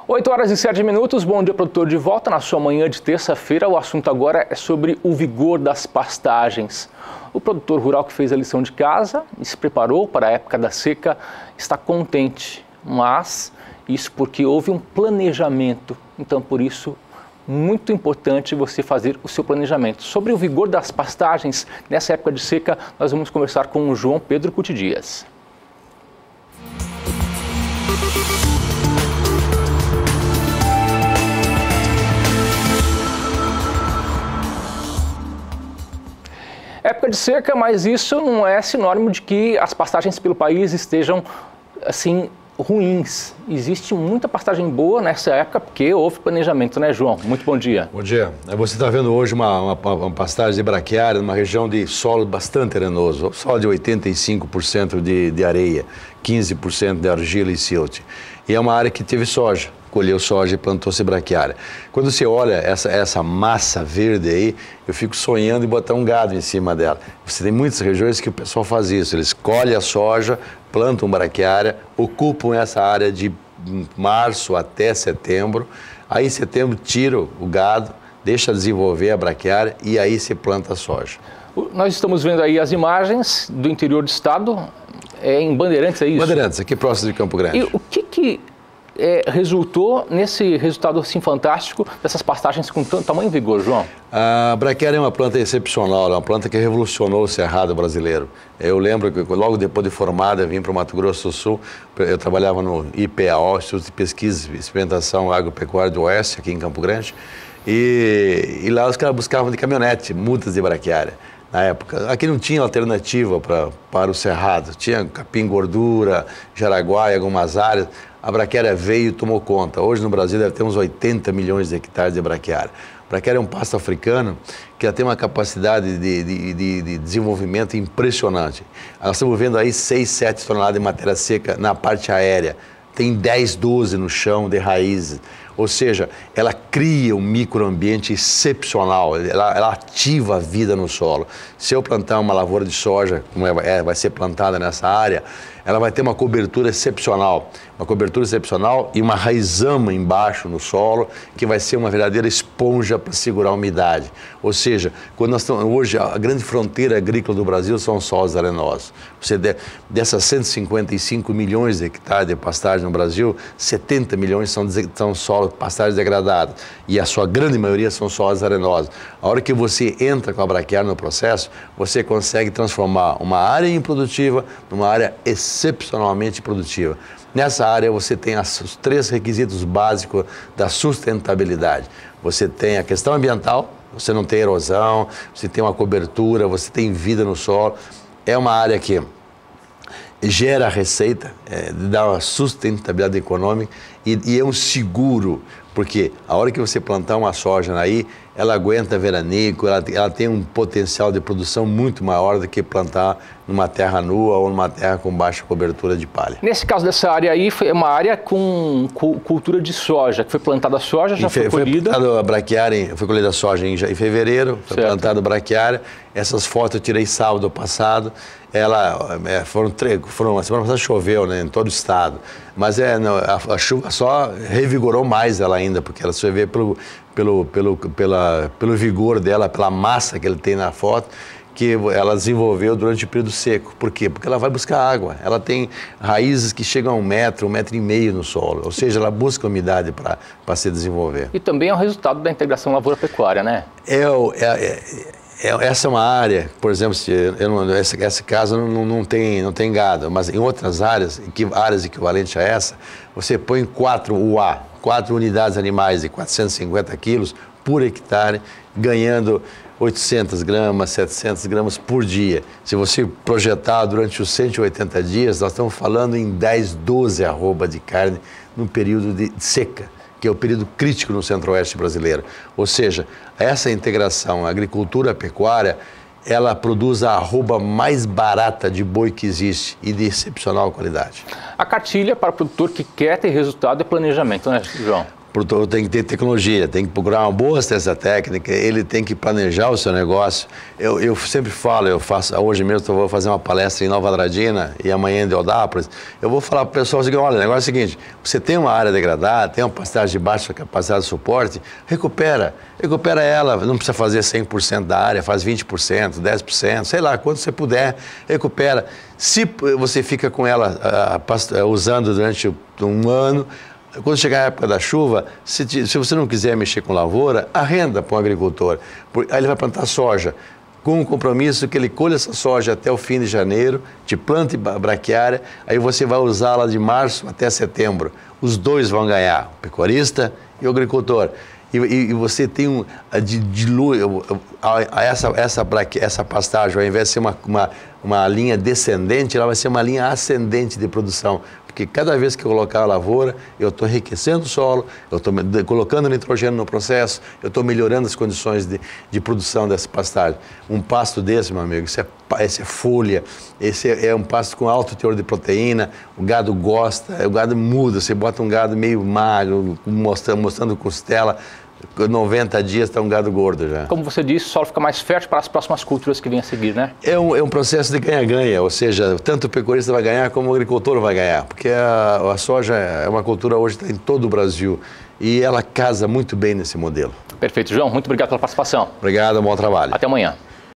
8h07, bom dia, produtor, de volta na sua manhã de terça-feira. O assunto agora é sobre o vigor das pastagens. O produtor rural que fez a lição de casa e se preparou para a época da seca está contente, mas isso porque houve um planejamento. Então, por isso, muito importante você fazer o seu planejamento. Sobre o vigor das pastagens nessa época de seca, nós vamos conversar com o João Pedro Cuti Dias. Época de seca, mas isso não é sinônimo de que as pastagens pelo país estejam, assim, ruins. Existe muita pastagem boa nessa época porque houve planejamento, né, João? Muito bom dia. Bom dia. Você está vendo hoje uma pastagem de braquiária numa região de solo bastante arenoso, solo de 85% de areia, 15% de argila e silt. E é uma área que teve soja. Colheu soja e plantou-se braquiária. Quando você olha essa massa verde aí, eu fico sonhando em botar um gado em cima dela. Você tem muitas regiões que o pessoal faz isso, eles colhem a soja, plantam braquiária, ocupam essa área de março até setembro, aí em setembro tira o gado, deixa desenvolver a braquiária e aí se planta a soja. Nós estamos vendo aí as imagens do interior do estado, em Bandeirantes, é isso? Bandeirantes, aqui próximo de Campo Grande. E o que resultou nesse resultado assim fantástico dessas pastagens com tanto tamanho e vigor, João? A braquiária é uma planta excepcional, é uma planta que revolucionou o cerrado brasileiro. Eu lembro que logo depois de formada, eu vim para o Mato Grosso do Sul, eu trabalhava no IPAO, Instituto de Pesquisa e Experimentação Agropecuária do Oeste, aqui em Campo Grande, e lá os caras buscavam de caminhonete, mudas de braquiária. Na época, aqui não tinha alternativa para o cerrado, tinha capim gordura, jaraguá e algumas áreas. A braquiária veio e tomou conta. Hoje no Brasil deve ter uns 80 milhões de hectares de braquiária. A braquiária é um pasto africano que ela tem uma capacidade de desenvolvimento impressionante. Nós estamos vendo aí 6, 7 toneladas de matéria seca na parte aérea. Tem 10, 12 no chão de raízes. Ou seja, ela cria um microambiente excepcional, ela ativa a vida no solo. Se eu plantar uma lavoura de soja, como vai ser plantada nessa área, ela vai ter uma cobertura excepcional e uma raizama embaixo no solo, que vai ser uma verdadeira esponja para segurar a umidade. Ou seja, quando nós estamos, hoje a grande fronteira agrícola do Brasil são os solos arenosos. Dessas 155 milhões de hectares de pastagem no Brasil, 70 milhões são solos pastagens degradadas e a sua grande maioria são solos arenosos. A hora que você entra com a braquiária no processo, você consegue transformar uma área improdutiva numa área excepcionalmente produtiva. Nessa área você tem os 3 requisitos básicos da sustentabilidade. Você tem a questão ambiental, você não tem erosão, você tem uma cobertura, você tem vida no solo. É uma área que gera receita, dá uma sustentabilidade econômica e é um seguro, porque a hora que você plantar uma soja aí, ela aguenta veranico, ela tem um potencial de produção muito maior do que plantar numa terra nua ou numa terra com baixa cobertura de palha. Nesse caso dessa área aí, foi uma área com cultura de soja, que foi plantada a soja, já foi colhida? Foi colhida a soja em fevereiro, foi plantada a braquiária. Essas fotos eu tirei sábado passado. A semana passada choveu, né, em todo o estado, mas a chuva só revigorou mais ela ainda, porque ela se vê pelo vigor dela, pela massa que ele tem na foto, que ela desenvolveu durante o período seco. Por quê? Porque ela vai buscar água. Ela tem raízes que chegam a 1 metro, 1,5 metro no solo. Ou seja, ela busca umidade para se desenvolver. E também é o resultado da integração lavoura-pecuária, né? Essa é uma área, por exemplo, essa casa não tem gado, mas em outras áreas equivalentes a essa, você põe 4 unidades animais de 450 quilos por hectare, ganhando 800 gramas, 700 gramas por dia. Se você projetar durante os 180 dias, nós estamos falando em 10, 12 arroba de carne no período de seca, que é o período crítico no centro-oeste brasileiro. Ou seja, essa integração agricultura-pecuária, ela produz a arroba mais barata de boi que existe e de excepcional qualidade. A cartilha para o produtor que quer ter resultado é planejamento, né, João? produtor tem que ter tecnologia, tem que procurar uma boa assistência técnica, ele tem que planejar o seu negócio. Eu sempre falo, hoje mesmo eu vou fazer uma palestra em Nova Andradina e amanhã em Deodápolis. Eu vou falar para o pessoal, olha, o negócio é o seguinte, você tem uma área degradada, tem uma pastagem de baixa capacidade de suporte, recupera ela, não precisa fazer 100% da área, faz 20%, 10%, sei lá, quanto você puder, recupera. Se você fica com ela usando durante um ano, quando chegar a época da chuva, se você não quiser mexer com lavoura, arrenda para um agricultor. Aí ele vai plantar soja, com o compromisso que ele colha essa soja até o fim de janeiro, de planta e braquiária, aí você vai usá-la de março até setembro. Os dois vão ganhar, o pecuarista e o agricultor. E você tem essa pastagem, ao invés de ser uma linha descendente, ela vai ser uma linha ascendente de produção. Porque cada vez que eu colocar a lavoura, eu estou enriquecendo o solo, eu estou colocando nitrogênio no processo, eu estou melhorando as condições de produção dessa pastagem. Um pasto desse, meu amigo, isso é folha, esse é um pasto com alto teor de proteína, o gado gosta, o gado muda, você bota um gado meio magro, mostrando costela, 90 dias está um gado gordo já. Como você disse, o solo fica mais fértil para as próximas culturas que vêm a seguir, né? É um processo de ganha-ganha, ou seja, tanto o pecuarista vai ganhar como o agricultor vai ganhar, porque a soja é uma cultura hoje que está em todo o Brasil e ela casa muito bem nesse modelo. Perfeito, João. Muito obrigado pela participação. Obrigado, bom trabalho. Até amanhã.